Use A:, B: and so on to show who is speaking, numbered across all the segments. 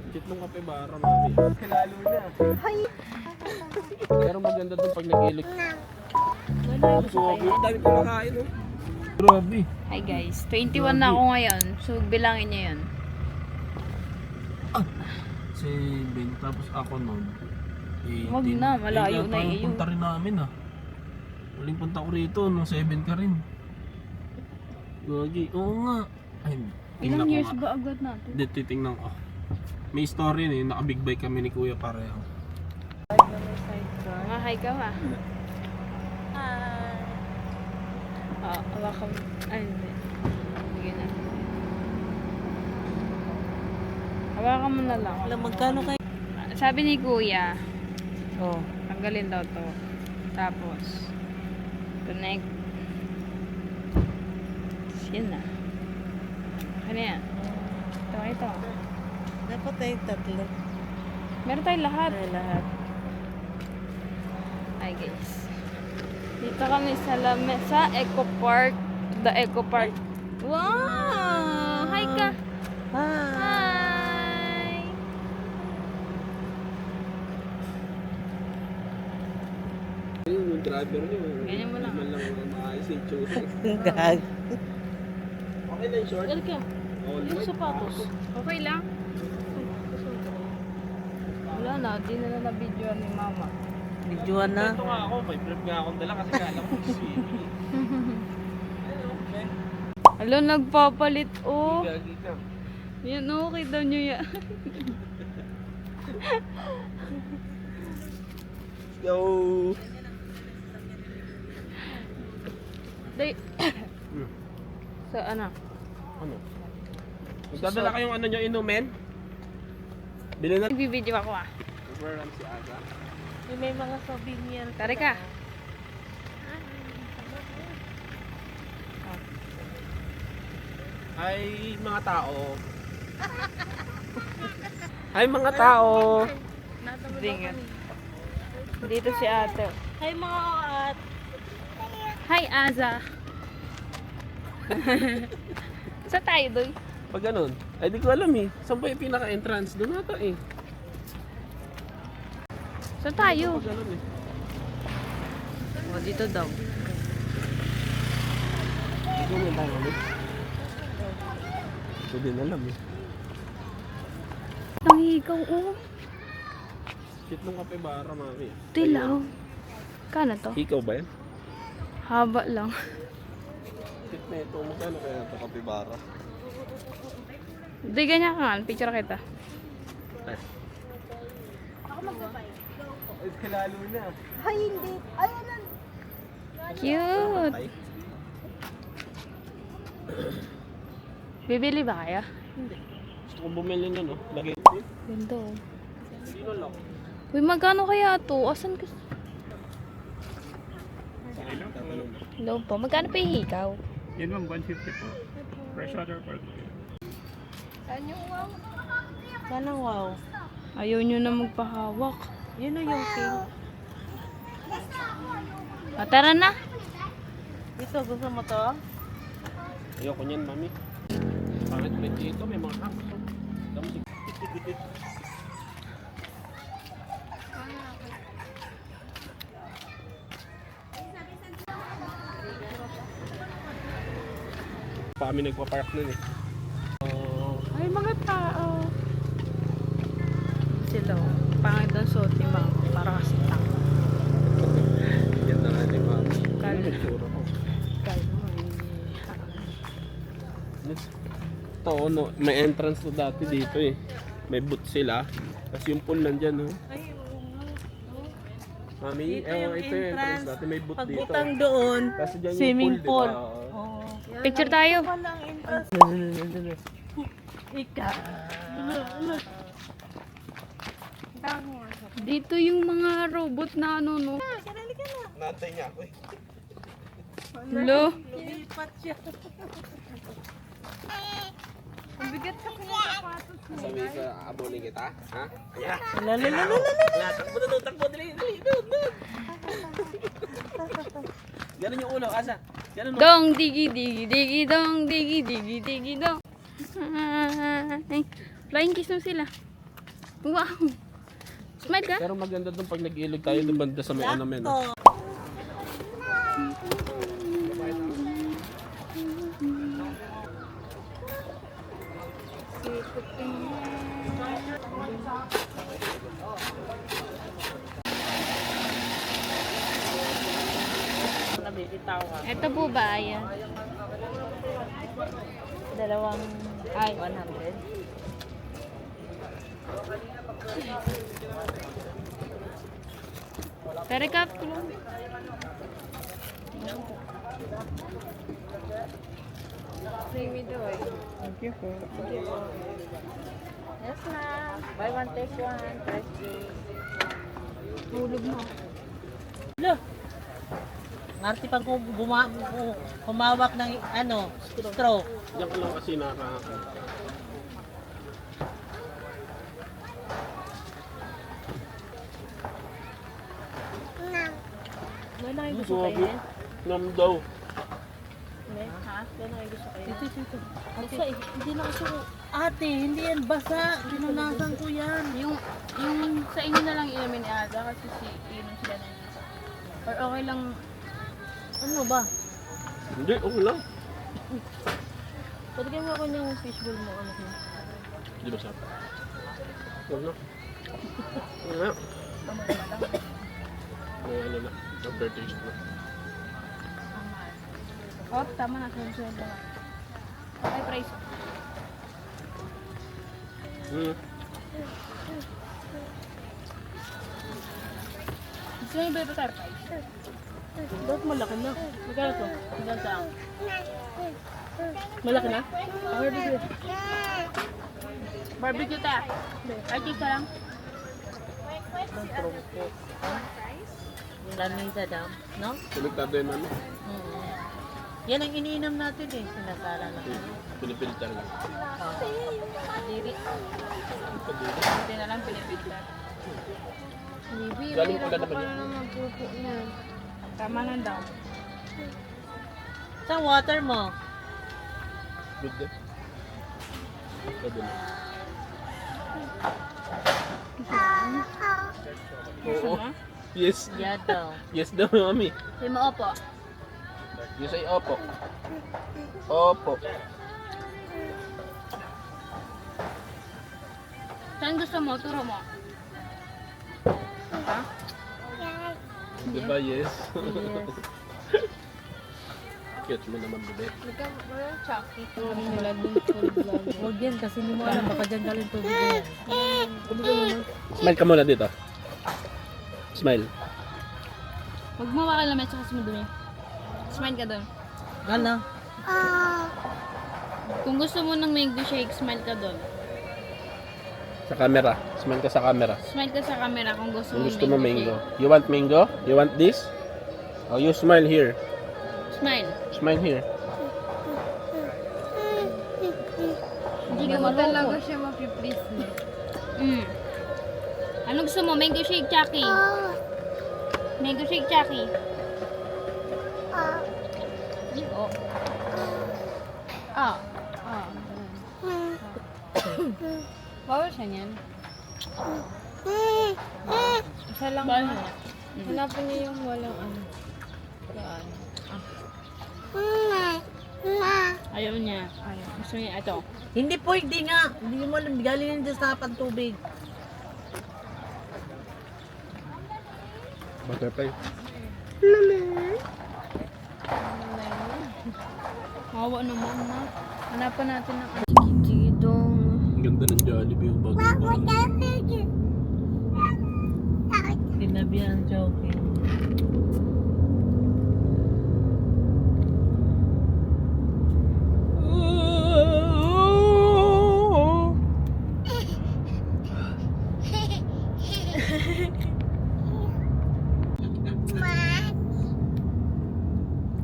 A: Chitlong kapibara, mami. Lalo na.
B: Hay!
A: Pero maganda doon pag nag-ilog.
B: Malayo sa
A: So,
B: kayo.
A: ang dami kumakain, oh. Grabe.
C: Hi guys, 21 na ako ngayon. So bilangin niyo yun.
A: Si Ben, tapos ako nun.
C: Wag na, malayo na eh,
A: Punta rin namin, ah. Huling punta ko rito, nung 7 ka rin. Gagi, oo nga. Ay, tingnan
C: Ilang
A: ko
C: years
A: nga.
C: ba agad natin?
A: Hindi, titingnan ko. May story na yun, naka-big bike kami ni Kuya pareho.
C: Mga hi ka ma. Hawakan. Ay, hindi. Sige na. Hawakan mo na lang.
B: Alam, magkano kayo?
C: Sabi ni Kuya,
B: Oh.
C: tanggalin daw to. Tapos, connect. Yun na. Ano yan? Ito.
B: Dapat tayo tatlo.
C: Meron tayong lahat.
B: Tayo lahat.
C: Hi guys. Dito kami sa Eco Park. The Eco Park. Wow! Hi ka! Hi!
A: Yung driver nyo,
C: Ganyan mo lang.
A: Hindi man lang maayos yung tsura.
B: Gag.
A: Okay na yung short?
C: Welcome.
A: All
B: Yung
A: white.
B: sapatos.
C: Okay lang? Wala na. Di na na-video ni mama.
B: Videoan na.
A: Ito nga ako, may prep nga akong dala kasi kala ko swimming.
C: Alo, nagpapalit oh.
A: Gagi ka.
C: Yan okay daw nyo yan.
A: Let's go!
C: Day. So ano?
A: Ano? Magdadala kayong ano nyo inumin? Bilhin na.
C: Nagbibideo ako ah.
A: Overrun si Aga.
B: May mga souvenir.
C: Tari ka.
A: Hi mga tao. Hi mga tao.
C: Dingat. Dito si ate.
B: Hi mga at.
C: Hi Aza. Sa tayo doy?
A: Pag ganun, ay di ko alam eh. Saan ba yung pinaka-entrance? Doon ata eh.
C: Sa tayo?
A: Pag ganun eh.
C: O dito daw.
A: Hindi mo tayo ulit. Hindi ko din alam eh.
C: Ang higaw oh.
A: Chitlong kapibara, mami.
C: Tilaw. Kano to?
A: Ikaw ba yan?
C: Haba lang.
A: Chit na ito. Magkano kaya ito kapibara?
C: Di ganyan ka. Picture kita.
A: Ay. Ay, lalo na.
B: Hay, hindi. Ayan na.
C: Cute.
A: Ay.
C: Bibili ba kaya?
A: Gusto kong bumili nun, oh. Lagay.
C: Ganda oh.
A: Sino lang?
C: Uy, magkano kaya to? Asan ka?
A: Tatanong.
C: Hello po. Magkano pa yung hikaw?
D: Yan ma'am, 150 po. Fresh order per
B: Ganang wow.
C: Ayaw nyo na magpahawak.
B: Yun o yung king.
C: Tara na.
B: Ito, gusto mo to?
A: Ayoko niyan, mami. Bakit may dito? May mga hacks. Dami si... Pa kami nagpa-park nun eh.
C: Ay, mga tao. Sila oh. Pangit ang suot ni Mama. Para kasi tang.
A: Yan na natin, mami.
C: Kal-
A: Ano yung tsura ko?
C: Kalma.
A: Ito, no, may entrance to dati dito eh. May boot sila. Tapos yung pool nandyan, no?
B: Ay, oo nga.
A: Mami,
B: Dito yung
A: ito yung entrance
B: entrance.
A: dati. May boot dito.
B: Pagbutang doon,
A: Tapos dyan yung
B: swimming
A: pool,
B: pool.
A: diba? Oo.
B: Oo.
C: Picture tayo.
B: Walang entrance. Ika.
C: Dito yung mga robot na ano, no?
B: Sarali ka na.
A: Nantay niya ako eh.
C: Hello?
B: Lumipat siya.
C: Ang bigat ka pinasapatos mo.
A: Sabi ka, abulin kita? Ha? Ayan.
B: Lalalala.
A: Ayan, takbo na doon, takbo. Dali, doon. Ganun yung ulo, asa? Ganun mo.
C: Dong, digi, digi, digi, dong, digi, digi, digi, dong. Ay. Flying kiss na sila. Wow. Smile ka?
A: Pero maganda doon pag nag-iilog tayo doon banda sa may ano men.
B: Oh.
C: Ito po ba? Ayan. Dalawang, ay, 100. Pero cut ko lang. Creamy daw eh.
B: Thank you po.
C: Yes ma'am. Buy one, take one. Fresh juice. Hulog mo.
B: Marti pag humawak ng ano, straw.
A: Diyan ko lang kasi nakaka.
B: Ano na yung
A: Grabe. Nam daw.
C: Ha? Yan ang gusto kayo.
B: Ito. Basta eh, hindi na kasi ate, hindi yan basa. Pinunasan ko yan.
C: Yung sa inyo na lang inumin ni Ada kasi inom sila na yun. Or okay lang.
B: Ano ba?
A: Hindi, okay lang.
B: Pwede mo ako ng fishbowl mo, anak mo.
A: Hindi ba sarap? Huwag na. Huwag na. May ano na. Aftertaste na.
C: Oh, tama na. Sunod na. Okay, price. Gusto nyo ba ito tayo price?
B: Ba't malaki na? Magkano to? Hanggang saan? Malaki na? Barbecue.
C: Barbecue tayo. Ay, cheese ka lang.
B: Ang trongko. Yung lamisa daw, no?
A: Konektado yun ano.
B: Yan ang iniinom natin eh. Sinasala na.
A: Pinipilitan lang.
C: Diri. Hindi na lang pinipigla. Bibi,
A: Galing pala naman yun.
C: naman magpupo na. Tama na daw.
B: Saan water mo?
A: Good din. Pwede na.
C: Gusto
A: Oo.
C: mo?
A: Yes.
B: Yeah daw.
A: Yes daw, mami.
C: Say mo opo.
A: You say opo. Opo.
C: Saan gusto mo? Turo mo. Ha?
A: Di ba yes? Cute mo naman, bebe.
C: Wala chucky.
B: Huwag yan kasi hindi mo alam. Baka dyan galing tubig yan.
A: Smile ka muna dito. Smile.
C: Huwag mo makalamay sa kasi madumi. Smile ka doon.
B: Ano?
C: Kung gusto mo ng mango shake, smile ka doon.
A: Sa camera. Smile ka sa camera.
C: Smile ka sa camera kung gusto
A: Kung
C: mo
A: gusto mo mango.
C: shake.
A: You want mango? You want this? Oh, you smile here.
C: Smile.
A: Smile here.
C: Hindi mo talaga siya mapiplease niya. Ano gusto mo? Mango shake, Chucky? Mango shake, Chucky? Oh. Ah. Bawal siya niyan. Isa lang. Bawal niya. Hanapin niya yung walang ano. Yan. Ayaw niya. Gusto niya ito.
B: Hindi po, hindi nga. Hindi mo alam. Galing yan dyan sa tapat tubig.
A: Butterfly.
C: Hawa naman na. Hanapan natin ng Kikidong.
A: Ang ganda ng Jollibee.
B: Tinabi ang joking.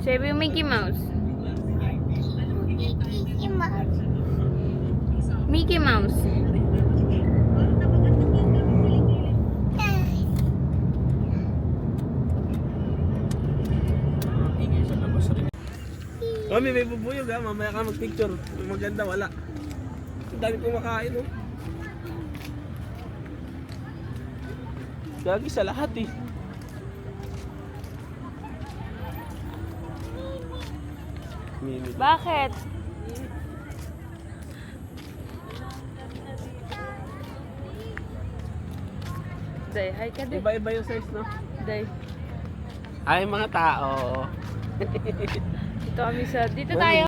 C: Sabi yung Mickey Mouse. Mickey Mouse.
A: Mami, may bubuyog ha. Mamaya ka mag-picture. Yung maganda, wala. Ang dami kumakain oh. Gagi sa lahat eh. Mini.
C: Bakit? Day, hi ka din.
A: Iba-iba yung size, no?
C: Day.
A: Ay, mga tao.
C: Dito kami sa... Dito tayo.